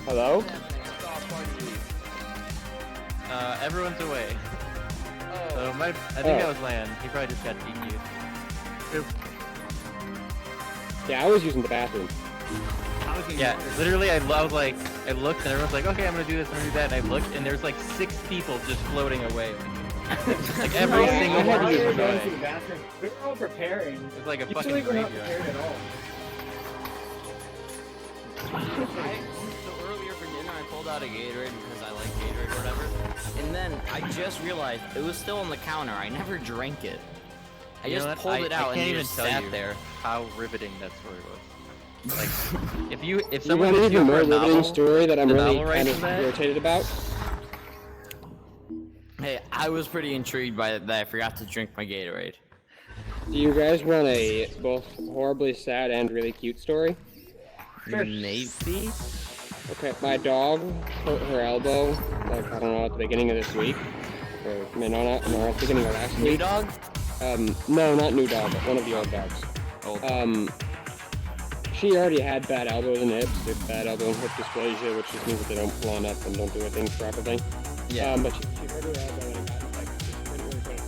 Hello? Everyone's away. Oh. So I think that was Lan. He probably just got DQ'd. Oop. Yeah, I was using the bathroom. Yeah, literally I was like, I looked and everyone's like, okay, I'm gonna do this, I'm gonna do that, and I looked and there's like 6 people just floating away. Like every single I had to person use was the away. bathroom. We were all preparing. It's like a Usually fucking we're not graveyard. prepared at all. So earlier for dinner, I pulled out a Gatorade because I like Gatorade or whatever. And then I just realized it was still on the counter. I never drank it. I You know just what? pulled it out I and can't it even just tell sat you there. how riveting that story was. Like, if You someone want an hits you even up for more a riveting novel, story that I'm the really novel kind rights of of that? irritated about? Hey, I was pretty intrigued by that. I forgot to drink my Gatorade. Do you guys want a both horribly sad and really cute story? Maybe? Okay, my dog hurt her elbow, like, I don't know, at the beginning of this week. Or, I mean, no, at the beginning of last New week. dog? No, not new dog, but one of the old dogs. Old. She already had bad elbows and hips, bad elbow and hip dysplasia, which just means that they don't plan up and don't do things properly. Yeah. But she hurt her elbow and it got infected. She couldn't really put it.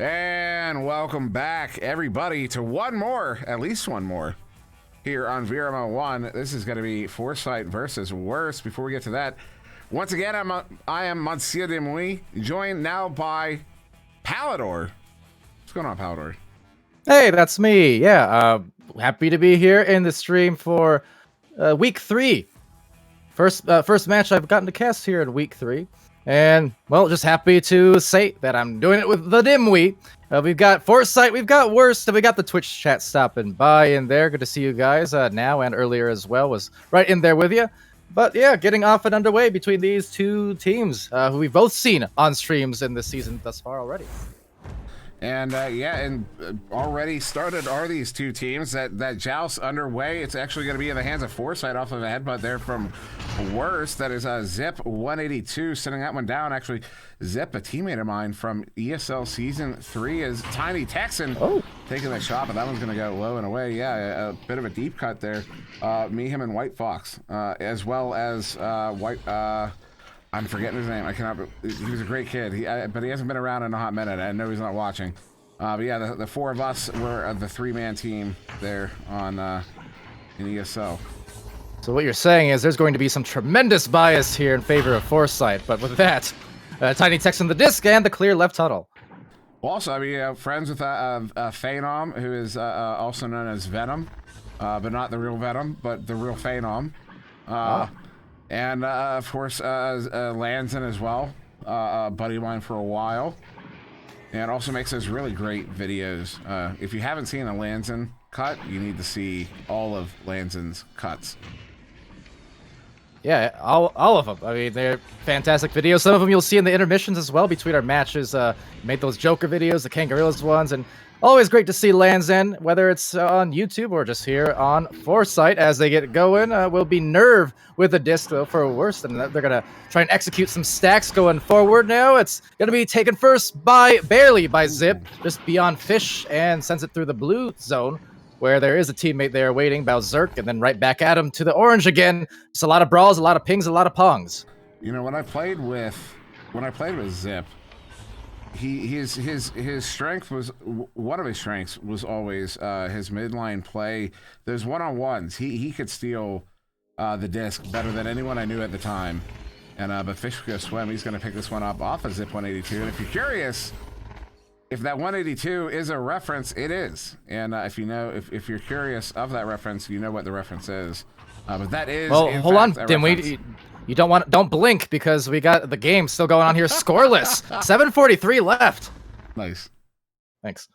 And welcome back, everybody, to at least one more, here on VRML 1. This is going to be Foresight versus Wurst. Before we get to that, once again, I am SirDimwi, joined now by Palidore. What's going on, Palidore? Hey, that's me. Yeah, happy to be here in the stream for week 3. First match I've gotten to cast here in week 3. And, well, just happy to say that I'm doing it with the Dimwi. We've got Foresight, we've got Wurst, and we got the Twitch chat stopping by in there. Good to see you guys now and earlier as well. Was right in there with you. But, yeah, getting off and underway between these two teams who we've both seen on streams in this season thus far already. And already started are these two teams that joust underway. It's actually going to be in the hands of Foresight off of a headbutt there from Wurst. That is Zip 182 sending that one down. Actually, Zip, a teammate of mine from ESL Season 3, is Tiny Texan taking the shot, but that one's going to go low and away. Yeah, a bit of a deep cut there. Me, him, and White Fox, as well as I'm forgetting his name. I cannot. He was a great kid. But he hasn't been around in a hot minute. I know he's not watching. But yeah, the four of us were the 3-man team there on in ESL. So what you're saying is there's going to be some tremendous bias here in favor of Foresight. But with that, Tiny Texan the disc and the clear left tunnel. Also, I mean, friends with Phenom, who is also known as Venom, but not the real Venom, but the real Phenom. And, of course, Lanzin as well, a buddy of mine for a while. And also makes those really great videos. If you haven't seen a Lanzin cut, you need to see all of Lanzin's cuts. Yeah, all of them. I mean, they're fantastic videos. Some of them you'll see in the intermissions as well between our matches. Made those Joker videos, the Kangarillas ones, and always great to see Lanzin, whether it's on YouTube or just here on Foresight as they get going. Will be Nerve with a disc, though, for Wurst, and they're going to try and execute some stacks going forward now. It's going to be taken first barely by Zip, just beyond Fish, and sends it through the blue zone, where there is a teammate there waiting, Balzerk, and then right back at him to the orange again. Just a lot of brawls, a lot of pings, a lot of pongs. You know, when I played with Zip, his strength was, one of his strengths was always his midline play. Those one-on-ones, he could steal the disc better than anyone I knew at the time. And but Fish Go Swim, he's going to pick this one up off of Zip 182. And if you're curious, if that 182 is a reference, it is. And if you're curious of that reference, you know what the reference is. But that is. Well, hold on, Dimwi. You don't blink because we got the game still going on here, scoreless. 7:43 left. Nice. Thanks.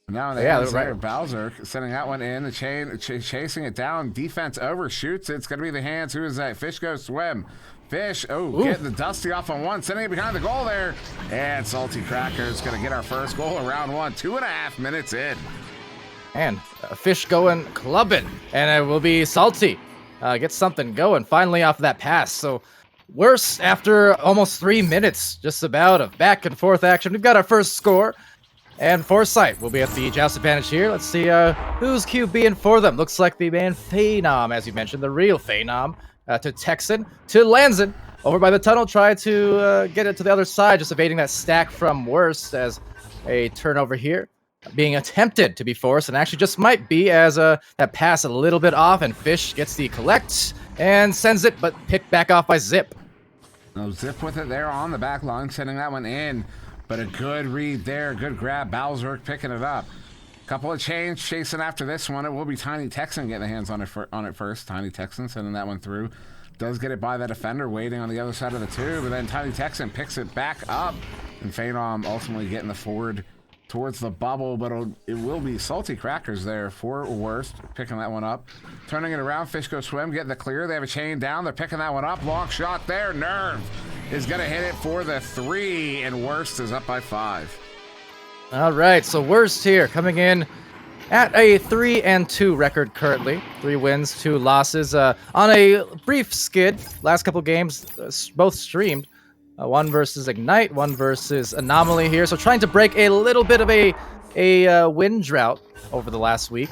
Now right. Bowser sending that one in the chain, chasing it down. Defense overshoots. It's going to be the hands. Who is that? Fish Go Swim. Fish, getting the Dusty off on one, sending it behind the goal there. And Salty Cracker's going to get our first goal of round 1, 2.5 minutes in. And Fish going clubbing, and it will be Salty. Get something going finally off that pass. So Wurst, after almost 3 minutes, just about of back and forth action, we've got our first score. And Foresight will be at the joust advantage here. Let's see who's QBing for them. Looks like the man Phenom, as you mentioned, the real Phenom. To Texan, to Lanzin, over by the tunnel, try to get it to the other side, just evading that stack from Wurst as a turnover here, being attempted to be forced, and actually just might be as that pass a little bit off, and Fish gets the collect and sends it, but picked back off by Zip. No, Zip with it there on the back line, sending that one in, but a good read there, good grab, Balzerk picking it up. Couple of chains chasing after this one. It will be Tiny Texan getting the hands on it first. Tiny Texan sending that one through. Does get it by that defender waiting on the other side of the tube, but then Tiny Texan picks it back up, and Phenom ultimately getting the forward towards the bubble, but it will be Salty Crackers there for Wurst, picking that one up. Turning it around, Fish Go Swim, getting the clear. They have a chain down. They're picking that one up. Long shot there. Nerve is going to hit it for the 3, and Wurst is up by 5. All right, so Wurst here coming in at a 3-2 record currently. 3 wins, 2 losses. On a brief skid, last couple games, both streamed. One versus Ignite, one versus Anomaly here. So trying to break a little bit of a win drought over the last week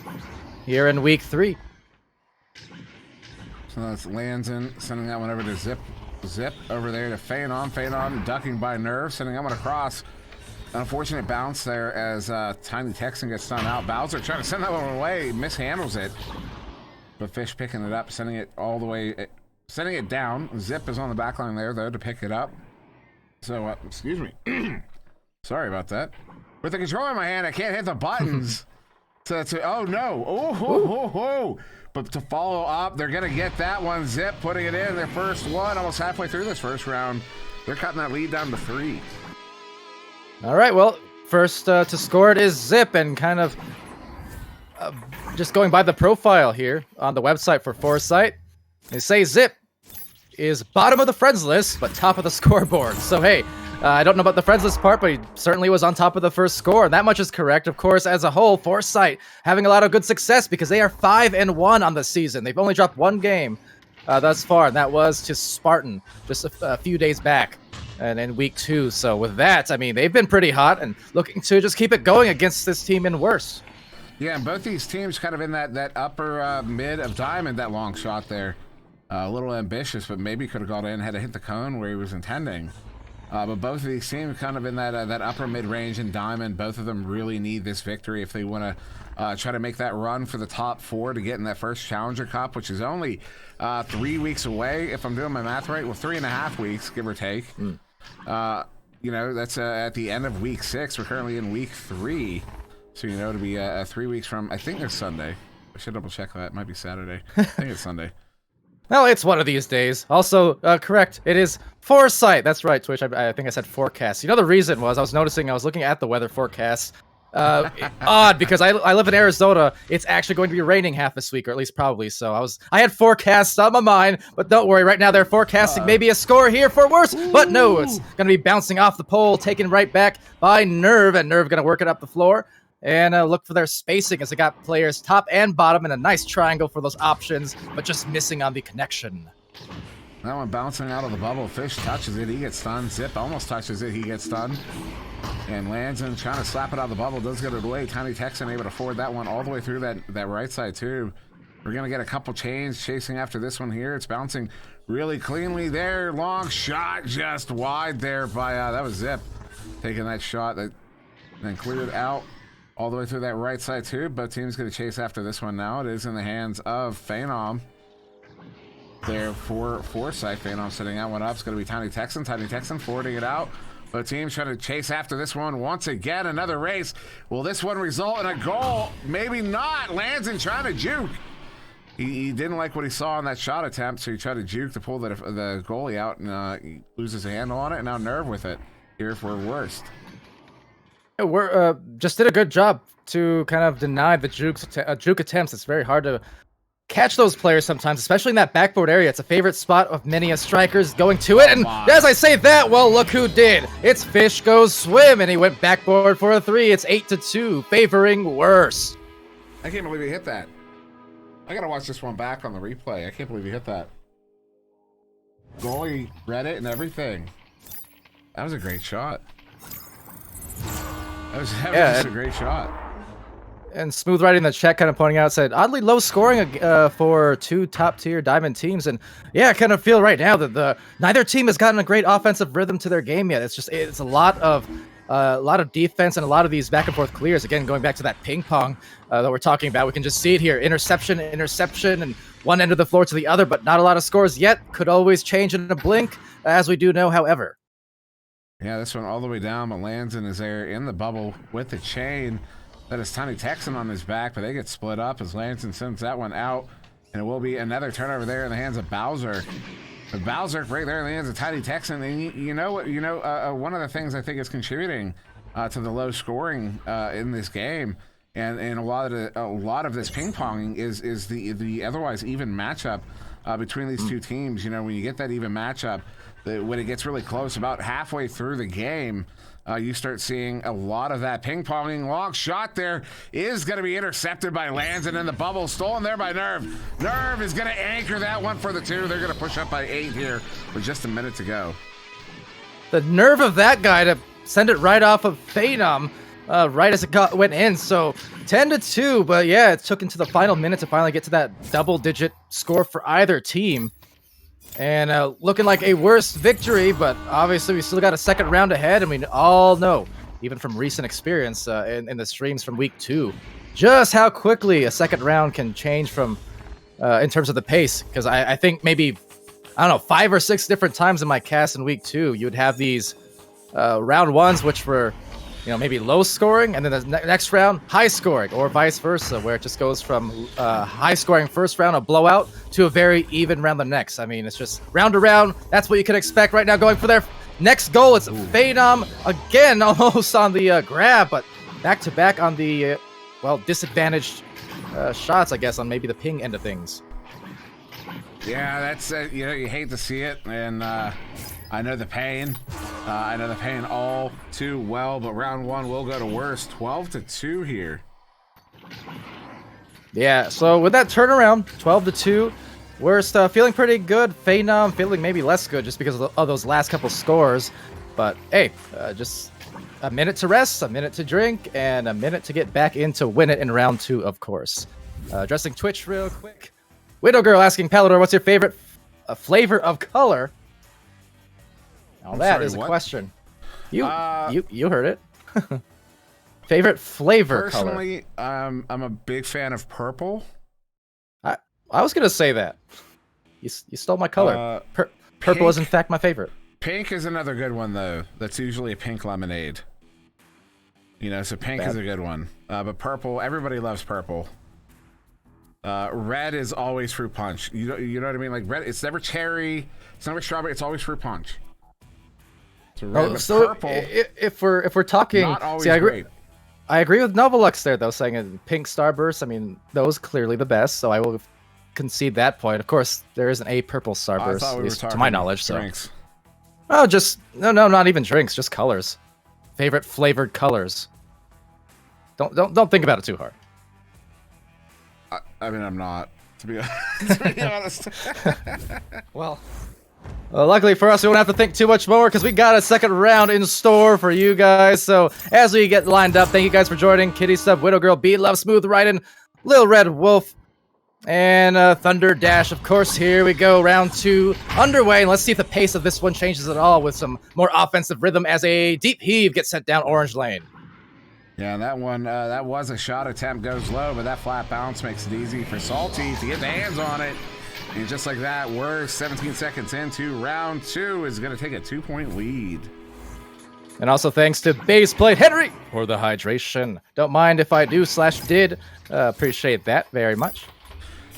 here in week 3. So that's Lanzin sending that one over to Zip over there to Phenom. Phenom ducking by Nerve, sending that one across. Unfortunate bounce there as Tiny Texan gets stunned out. Bowser trying to send that one away, mishandles it. But Fish picking it up, sending it all the way, sending it down. Zip is on the back line there, though, to pick it up. So, excuse me. Sorry about that. With the controller in my hand, I can't hit the buttons. So that's oh no. Oh. But to follow up, they're going to get that one. Zip putting it in their first one, almost halfway through this first round. They're cutting that lead down to 3. All right, well, first to score it is Zip, and kind of just going by the profile here on the website for Foresight, they say Zip is bottom of the friends list, but top of the scoreboard. So, hey, I don't know about the friends list part, but he certainly was on top of the first score, and that much is correct. Of course, as a whole, Foresight having a lot of good success because they are 5-1 on the season. They've only dropped 1 game thus far, and that was to Spartan just a few days back. And in week 2, so with that, I mean, they've been pretty hot and looking to just keep it going against this team in Wurst. Yeah, and both these teams kind of in that upper mid of diamond, that long shot there. A little ambitious, but maybe could have got in, had to hit the cone where he was intending. But both of these teams kind of in that upper mid range in diamond. Both of them really need this victory if they want to try to make that run for the top 4 to get in that first Challenger Cup, which is only 3 weeks away, if I'm doing my math right. Well, 3.5 weeks, give or take. You know, that's at the end of week 6. We're currently in week 3. So, you know, it'll be 3 weeks from, I think it's Sunday. I should double check that. It might be Saturday. I think it's Sunday. Well, it's one of these days. Also, correct, it is Foresight. That's right, Twitch. I think I said forecast. You know, the reason was I was noticing, I was looking at the weather forecast. Odd, because I live in Arizona. It's actually going to be raining half this week, or at least probably. So I had forecasts on my mind, but don't worry. Right now they're forecasting maybe a score here for Wurst, but no, it's going to be bouncing off the pole, taken right back by Nerve, and Nerve going to work it up the floor. And look for their spacing as they got players top and bottom in a nice triangle for those options, but just missing on the connection. That one bouncing out of the bubble. Fish touches it, he gets stunned. Zip almost touches it, he gets stunned. And lands in, trying to slap it out of the bubble, does get it away. Tiny Texan able to forward that one all the way through that right side too. We're going to get a couple chains chasing after this one here. It's bouncing really cleanly there. Long shot just wide there by, that was Zip taking that shot that then cleared out all the way through that right side too. But team's going to chase after this one now. It is in the hands of Phenom there for Foresight. Phenom setting that one up. It's going to be Tiny Texan. Tiny Texan forwarding it out. But team's trying to chase after this one once again. Another race. Will this one result in a goal? Maybe not. Lands in trying to juke. He didn't like what he saw on that shot attempt, so he tried to juke to pull the goalie out, and he loses a handle on it, and now Nerve with it here for Wurst. We're just did a good job to kind of deny the juke attempts. It's very hard to catch those players sometimes, especially in that backboard area. It's a favorite spot of many strikers going to it. And as I say that, well, look who did. It's Fish Goes Swim, and he went backboard for a 3. It's 8-2, favoring Wurst. I can't believe he hit that. I gotta watch this one back on the replay. I can't believe he hit that. Goalie read it and everything. That was a great shot. That was just a great shot. And Smooth Writing in the chat kind of pointing out, said, oddly low scoring for 2 top-tier Diamond teams. And yeah, I kind of feel right now that neither team has gotten a great offensive rhythm to their game yet. It's a lot of defense and a lot of these back-and-forth clears. Again, going back to that ping-pong that we're talking about, we can just see it here. Interception, and one end of the floor to the other, but not a lot of scores yet. Could always change in a blink, as we do know, however. Yeah, this one all the way down, but Lanson is there in the bubble with the chain. That is Tiny Texan on his back, but they get split up as Lanson sends that one out, and it will be another turnover there in the hands of Bowser. But Bowser right there in the hands of Tiny Texan, and you know what? One of the things I think is contributing to the low scoring in this game, and a lot of this ping ponging is the otherwise even matchup between these two teams. You know, when you get that even matchup, when it gets really close, about halfway through the game, you start seeing a lot of that ping-ponging. Long shot there is going to be intercepted by Lanson in the bubble. Stolen there by Nerve. Nerve is going to anchor that one for the 2. They're going to push up by 8 here with just a minute to go. The nerve of that guy to send it right off of Phenom right as it went in. So 10-2, but yeah, it took into the final minute to finally get to that double-digit score for either team. And looking like a worse victory, but obviously we still got a second round ahead, and we all know even from recent experience in the streams from week 2, just how quickly a second round can change from in terms of the pace. Because I think maybe, I don't know, 5 or 6 different times in my cast in week 2, you would have these round 1s which were, maybe low scoring, and then the next round high scoring, or vice versa, where it just goes from high scoring first round, a blowout, to a very even round the next. I mean, it's just round to round. That's what you can expect right now. Going for their next goal, it's Phenom again, almost on the grab, but back to back on the disadvantaged shots, I guess, on maybe the ping end of things. Yeah, that's you hate to see it, and I know the pain. I know the pain all too well, but round 1 will go to Wurst. 12-2 here. Yeah, so with that turnaround, 12-2, Wurst feeling pretty good. Phenom feeling maybe less good just because of those last couple scores. But hey, just a minute to rest, a minute to drink, and a minute to get back in to win it in round 2, of course. Addressing Twitch real quick. Widow Girl asking Palidore, what's your favorite flavor of color? Now that is a question. You heard it. Favorite flavor color? Personally, I'm a big fan of purple. I was gonna say that. You stole my color. Purple is in fact my favorite. Pink is another good one though. That's usually a pink lemonade. So pink is a good one. But purple, everybody loves purple. Red is always fruit punch. You know what I mean? Like red, it's never cherry, it's never strawberry. It's always fruit punch. So purple, if we're talking, not always see, I agree. great. I agree with Novolux there, though, saying pink Starburst. I mean, those clearly the best, so I will concede that point. Of course, there isn't a purple Starburst, at least to my knowledge. Drinks. Oh, just no, not even drinks, just colors. Favorite flavored colors. Don't think about it too hard. I mean, I'm not, to be honest. Well, luckily for us, we won't have to think too much more because we got a second round in store for you guys. So as we get lined up, thank you guys for joining. Kitty Sub, Widow Girl, B Love, Smooth Riding, Lil Red Wolf, and Thunder Dash. Of course, here we go. Round 2 underway. And let's see if the pace of this one changes at all with some more offensive rhythm as a deep heave gets sent down orange lane. Yeah, that one, that was a shot attempt, goes low, but that flat bounce makes it easy for Salty to get the hands on it. And just like that, we're 17 seconds into round 2 is going to take a 2-point lead. And also thanks to Base Plate Henry for the hydration. Don't mind if I do/did. Appreciate that very much.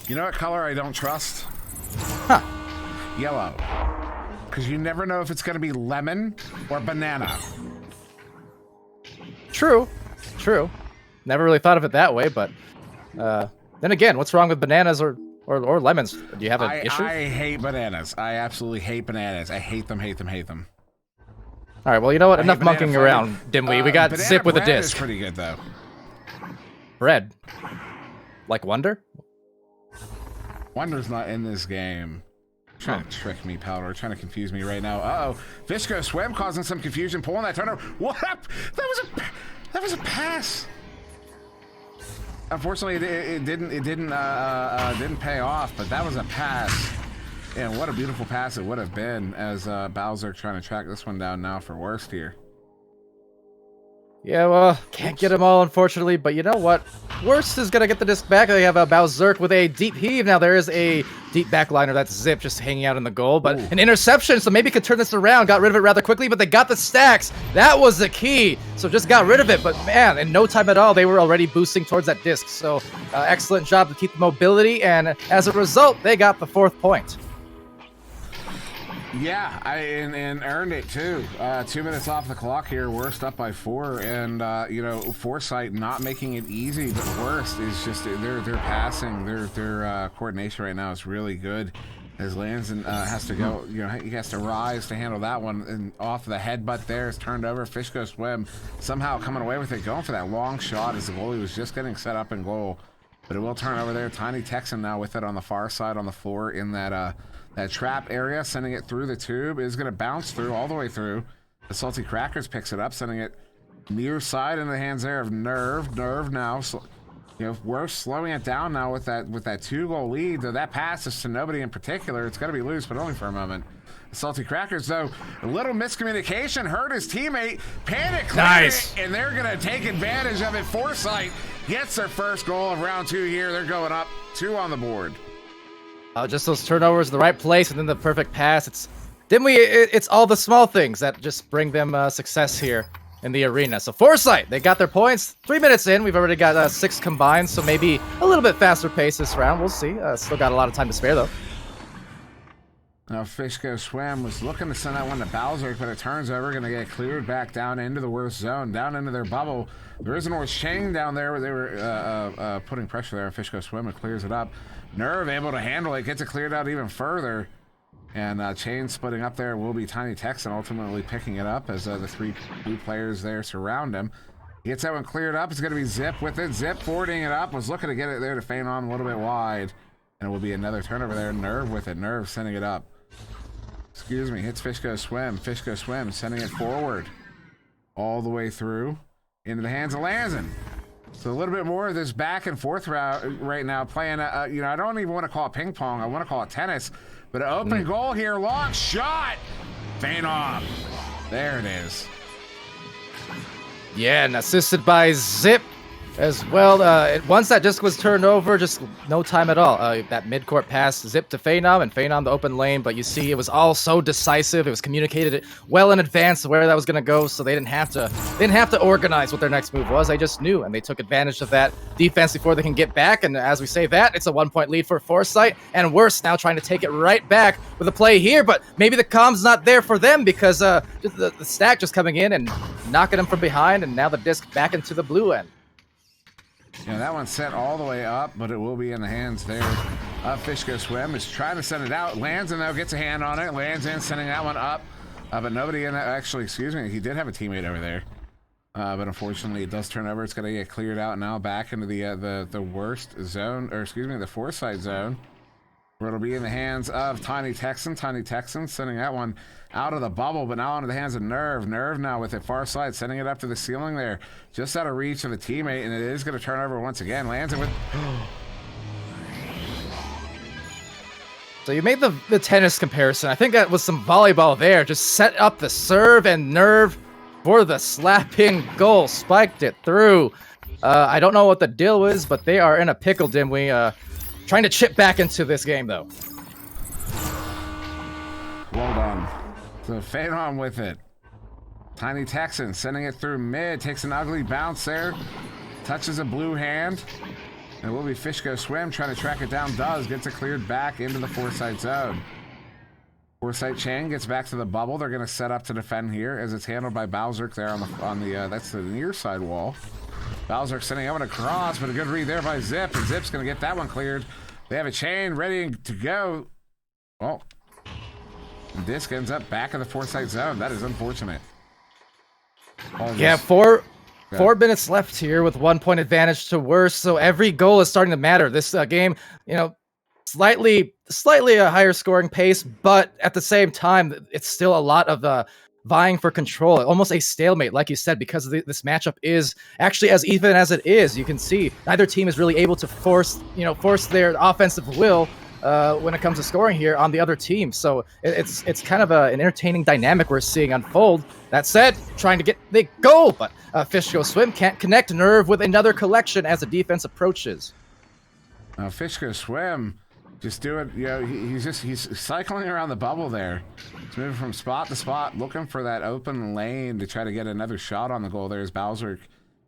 You know what color I don't trust? Huh. Yellow. Because you never know if it's going to be lemon or banana. True. Never really thought of it that way, but then again, what's wrong with bananas or lemons? Do you have an issue? I hate bananas. I absolutely hate bananas. I hate them. All right, well, you know what? Enough monkeying around, Dimwi. We got Zip with a disc. Is pretty good, though. Bread. Like Wonder? Wonder's not in this game. Trying to trick me, Powder. Trying to confuse me right now. Uh-oh. Visco Swim causing some confusion, pulling that turnover. What up? That was a pass. Unfortunately, it didn't pay off, but that was a pass. And what a beautiful pass it would have been as Bowser trying to track this one down now for Wurst here. Yeah, well, can't get them all, unfortunately, but you know what? Wurst is going to get the disc back. They have a Bowser with a deep heave. Now, there is a deep backliner. That's Zip just hanging out in the goal, but an interception, so maybe could turn this around. Got rid of it rather quickly, but they got the stacks. That was the key, so just got rid of it, but man, in no time at all, they were already boosting towards that disc, so excellent job to keep the mobility, and as a result, they got the 4th point. Yeah, and earned it too. 2 minutes off the clock here. Wurst up by 4, and Foresight not making it easy. But Wurst is just their passing, their coordination right now is really good. As Lanson has to go, he has to rise to handle that one, and off the headbutt there is turned over. Fishko Swim somehow coming away with it, going for that long shot as the goalie was just getting set up in goal, but it will turn over there. Tiny Texan now with it on the far side on the floor in that trap area, sending it through the tube. Is going to bounce through all the way through. The Salty Crackers picks it up, sending it near side in the hands there of Nerve. Nerve now You know, we're slowing it down now with that 2-goal lead. Though that passes to nobody in particular. It's going to be loose, but only for a moment. Salty Crackers, though, a little miscommunication hurt his teammate. Panic, nice, and they're going to take advantage of it. Foresight gets their first goal of round 2 here. They're going up 2 on the board. Just those turnovers in the right place and then the perfect pass. It's all the small things that just bring them success here in the arena. So Foresight, they got their points. 3 minutes in, we've already got 6 combined, so maybe a little bit faster pace this round. We'll see. Still got a lot of time to spare, though. Now, Fishko Swim was looking to send that one to Bowser, but it turns over, going to get cleared back down into the worst zone, down into their bubble. There is an Wurst Chang down there where they were putting pressure there. Fishko Swim, it clears it up. Nerve able to handle it, gets it cleared out even further. And Chain splitting up there will be Tiny Texan ultimately picking it up as the 3 blue players there surround him. He gets that one cleared up. It's going to be Zip with it. Zip forwarding it up. Was looking to get it there to feign on a little bit wide. And it will be another turnover there. Nerve with it. Nerve sending it up. Excuse me. Hits Fishko Swim. Fishko Swim sending it forward. All the way through. Into the hands of Lanzin. So a little bit more of this back and forth route right now. Playing, you know, I don't even want to call it ping pong. I want to call it tennis. But an open goal here, long shot, feint off. There it is. Yeah, and assisted by Zip as well. Once that disc was turned over, just no time at all. That mid-court pass, Zip to Phenom, and Phenom the open lane. But you see, it was all so decisive. It was communicated well in advance where that was going to go, so they didn't have to organize what their next move was. They just knew, and they took advantage of that defense before they can get back. And as we say that, it's a 1-point lead for Foresight, and Wurst now trying to take it right back with a play here. But maybe the comm's not there for them because just the stack just coming in and knocking them from behind, and now the disc back into the blue end. Yeah, that one's set all the way up, but it will be in the hands there of Fishko Swim. Is trying to send it out. Lands in, though, gets a hand on it. Lands in, sending that one up. But nobody in that. Actually, excuse me, he did have a teammate over there. But unfortunately, it does turn over. It's going to get cleared out now back into the worst zone, or excuse me, the Foresight zone. Where it'll be in the hands of Tiny Texan. Tiny Texan sending that one out of the bubble, but now into the hands of Nerve. Nerve now with it far side, sending it up to the ceiling there. Just out of reach of the teammate, and it is going to turn over once again. Lands it with... So you made the tennis comparison. I think that was some volleyball there. Just set up the serve, and Nerve for the slapping goal. Spiked it through. I don't know what the deal is, but they are in a pickle, Dimwi. Trying to chip back into this game, though. Well done. So fade on with it. Tiny Texan sending it through mid. Takes an ugly bounce there. Touches a blue hand. And it will be Fishko Swim trying to track it down. Does. Gets it cleared back into the Foresight zone. Foresight Chang gets back to the bubble. They're going to set up to defend here as it's handled by Bowser there on the that's the near side wall. Bowser sending out across, but a good read there by Zip, and Zip's going to get that one cleared. They have a chain ready to go. Well, disc ends up back in the Foresight zone. That is unfortunate. Yeah, four minutes left here with 1 point advantage to Wurst, so every goal is starting to matter. This game, you know, slightly a higher scoring pace, but at the same time, it's still a lot of vying for control, almost a stalemate, like you said, because this matchup is actually as even as it is. You can see neither team is really able to force their offensive will when it comes to scoring here on the other team. So it's kind of an entertaining dynamic we're seeing unfold. That said, trying to get the goal, but Fishko Swim can't connect. Nerve with another collection as the defense approaches. Fishko Swim just doing, you know, he's cycling around the bubble there. He's moving from spot to spot, looking for that open lane to try to get another shot on the goal. There's Bowser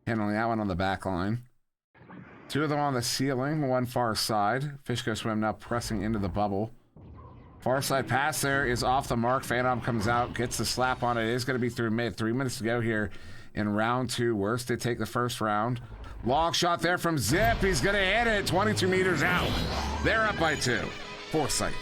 handling that one on the back line. 2 of them on the ceiling, 1 far side. Fishko Swim now pressing into the bubble. Far side pass there is off the mark. Phenom comes out, gets the slap on it. It is going to be through mid. 3 minutes to go here in round 2. Wurst did take the first round. Long shot there from Zip. He's going to hit it 22 meters out. They're up by 2. Foresight.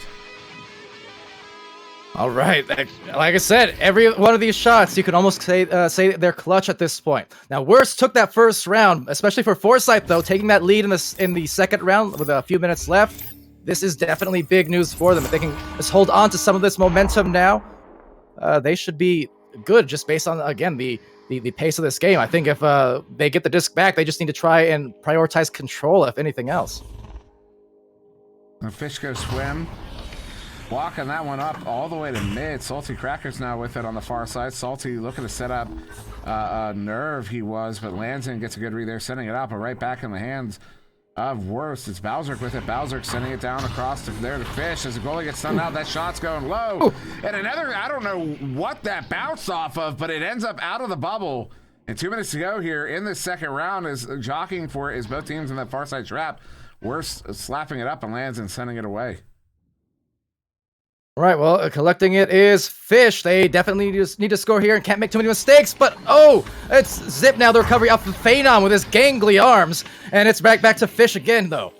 All right, like I said, every one of these shots you can almost say they're clutch at this point. Now, Wurst took that first round, especially for Foresight, though, taking that lead in the second round with a few minutes left. This is definitely big news for them. If they can just hold on to some of this momentum now, they should be good, just based on, again, the the pace of this game. I think if they get the disc back, they just need to try and prioritize control, if anything else. And Fish goes swim. Walking that one up all the way to mid. Salty Cracker's now with it on the far side. Salty looking to set up Nerve, he was, but lands in, gets a good read there, sending it up, but right back in the hands of Wurst. It's Bowser with it. Bowser sending it down across to there to Fish as the goalie gets stunned out. That shot's going low. Ooh. And another, I don't know what that bounced off of, but it ends up out of the bubble. And 2 minutes to go here in this second round is jockeying for it is both teams in that far side trap. Wurst slapping it up and lands and sending it away. All right, well, collecting it is Fish. They definitely just need to score here and can't make too many mistakes, but oh, it's Zip now, the recovery off of Phenom with his gangly arms, and it's back to Fish again, though.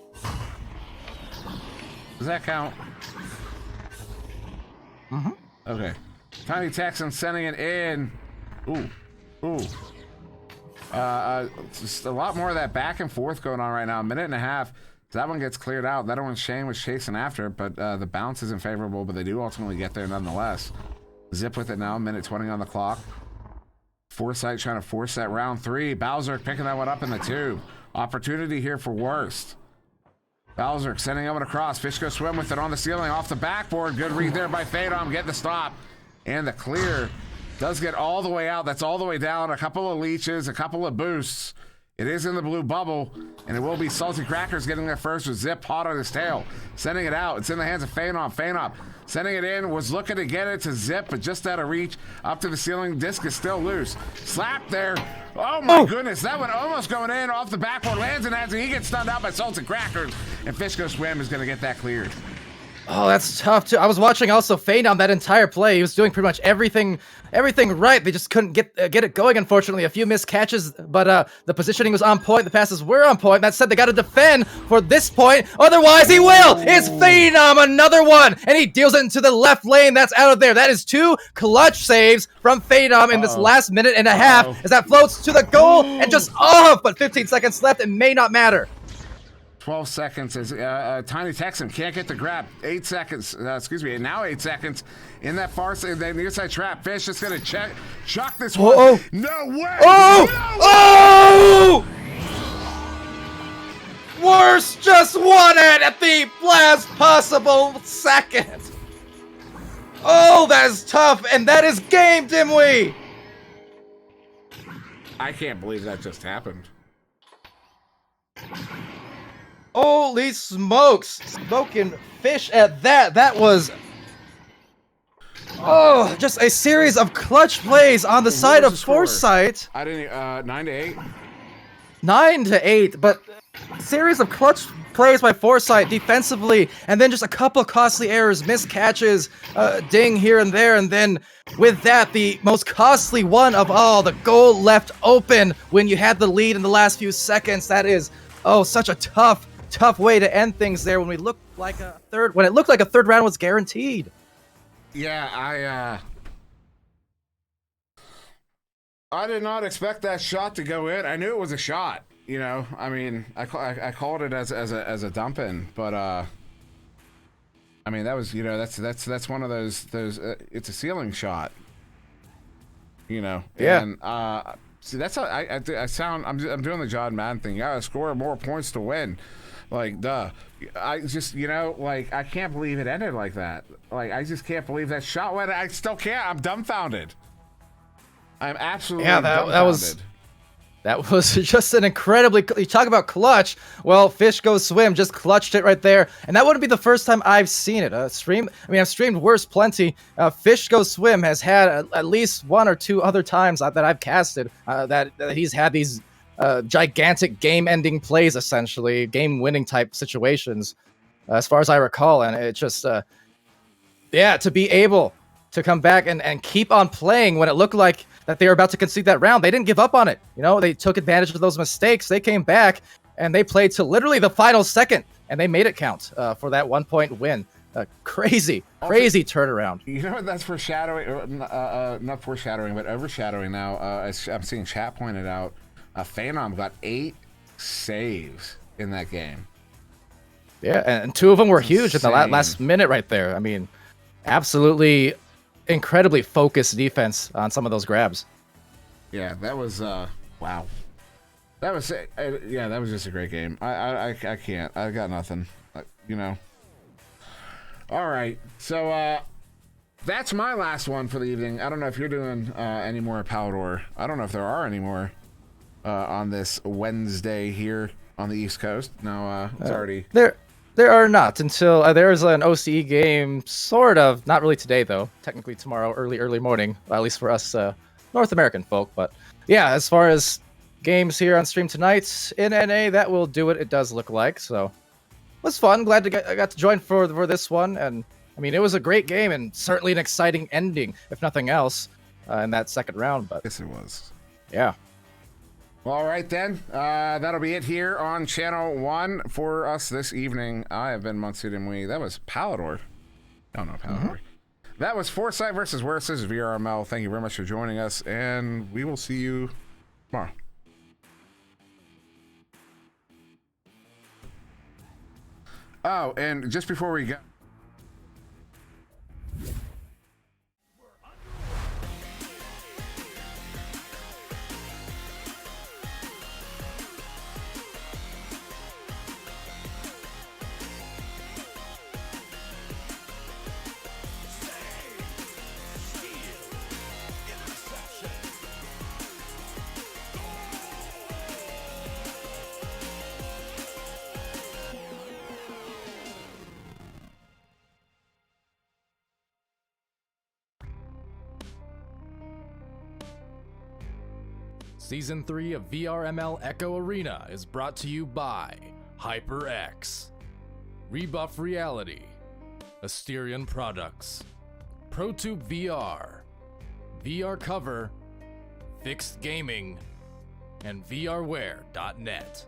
Does that count? Mm-hmm. Okay. Tiny Texan sending it in. Ooh. Just a lot more of that back and forth going on right now. A minute and a half. That one gets cleared out. That one Shane was chasing after, but the bounce isn't favorable, but they do ultimately get there nonetheless. Zip with it now, minute 20 on the clock. Foresight trying to force that round 3. Bowser picking that one up in the tube. Opportunity here for Wurst. Bowser sending it across. Fish goes swim with it on the ceiling, off the backboard. Good read there by Phenom, getting the stop. And the clear does get all the way out. That's all the way down. A couple of leeches, a couple of boosts. It is in the blue bubble, and it will be Salty Crackers getting there first with Zip hot on his tail. Sending it out. It's in the hands of Phenom. Phenom sending it in. Was looking to get it to Zip, but just out of reach. Up to the ceiling. Disc is still loose. Slap there. Oh, my goodness. That one almost going in off the backboard. Lands and he gets stunned out by Salty Crackers. And Fish Go Swim is going to get that cleared. Oh, that's tough too. I was watching also Phenom that entire play. He was doing pretty much everything right. They just couldn't get it going, unfortunately. A few missed catches, but the positioning was on point. The passes were on point. That said, they got to defend for this point. Otherwise, he will. It's Phenom, another one, and he deals it into the left lane. That's out of there. That is 2 clutch saves from Phenom in this last minute and a half as that floats to the goal and just off. But 15 seconds left. It may not matter. 12 seconds as Tiny Texan can't get the grab. 8 seconds, now 8 seconds in that far side, the near side trap. Fish is going to chuck this one. No way! Wurst just won it at the last possible second. Oh, that is tough, and that is game, Dimwi. I can't believe that just happened. Holy smokes! Smoking Fish at that. That was just a series of clutch plays on the side of Foresight. I didn't 9-8. 9-8, but series of clutch plays by Foresight defensively, and then just a couple of costly errors, missed catches, ding here and there, and then with that, the most costly one of all, the goal left open when you had the lead in the last few seconds. That is such a tough way to end things there when it looked like a third round was guaranteed. Yeah, I did not expect that shot to go in. I knew it was a shot. You know, I mean, I called it as a dump in, but I mean, that was, you know, that's one of those it's a ceiling shot. You know, yeah. And see, that's how I sound. I'm doing the John Madden thing. You gotta score more points to win. Like, duh. I just, you know, like, I can't believe it ended like that. Like, I just can't believe that shot went. I still can't. I'm dumbfounded. I'm absolutely dumbfounded. That was just an incredibly... You talk about clutch. Well, Fish Go Swim just clutched it right there. And that wouldn't be the first time I've seen it. I've streamed Wurst plenty. Fish Go Swim has had at least 1 or 2 other times that I've casted that he's had these gigantic game-ending plays, essentially. Game-winning type situations, as far as I recall. And it just... to be able to come back and keep on playing when it looked like that they were about to concede that round. They didn't give up on it. You know, they took advantage of those mistakes. They came back and they played to literally the final second, and they made it count for that 1-point win. Crazy turnaround. You know what? That's foreshadowing, not foreshadowing, but overshadowing now. As I'm seeing chat pointed out, Phenom got 8 saves in that game. Yeah, and 2 of them were huge in the last minute right there. I mean, absolutely incredibly focused defense on some of those grabs. yeah, that was wow. That was yeah, that was just a great game. I can't. I got nothing. You know. All right, so that's my last one for the evening. I don't know if you're doing any more Palidore. I don't know if there are any more on this Wednesday here on the East Coast. No, it's already There are not until there's an OCE game, sort of. Not really today though. Technically tomorrow, early morning. At least for us North American folk. But yeah, as far as games here on stream tonight in NA, that will do it. It does look like so. It was fun. Glad I got to join for this one, and I mean it was a great game and certainly an exciting ending, if nothing else, in that second round. But yes, it was. Yeah. Well, all right then. That'll be it here on Channel 1 for us this evening. I have been SirDimwi. That was Palidore. Oh no, Palidore. That was Foresight versus Wurst. This is VRML. Thank you very much for joining us, and we will see you tomorrow. Oh, and just before we go. Season 3 of VRML Echo Arena is brought to you by HyperX, Rebuff Reality, Asterion Products, ProTube VR, VR Cover, Fixed Gaming, and VRware.net.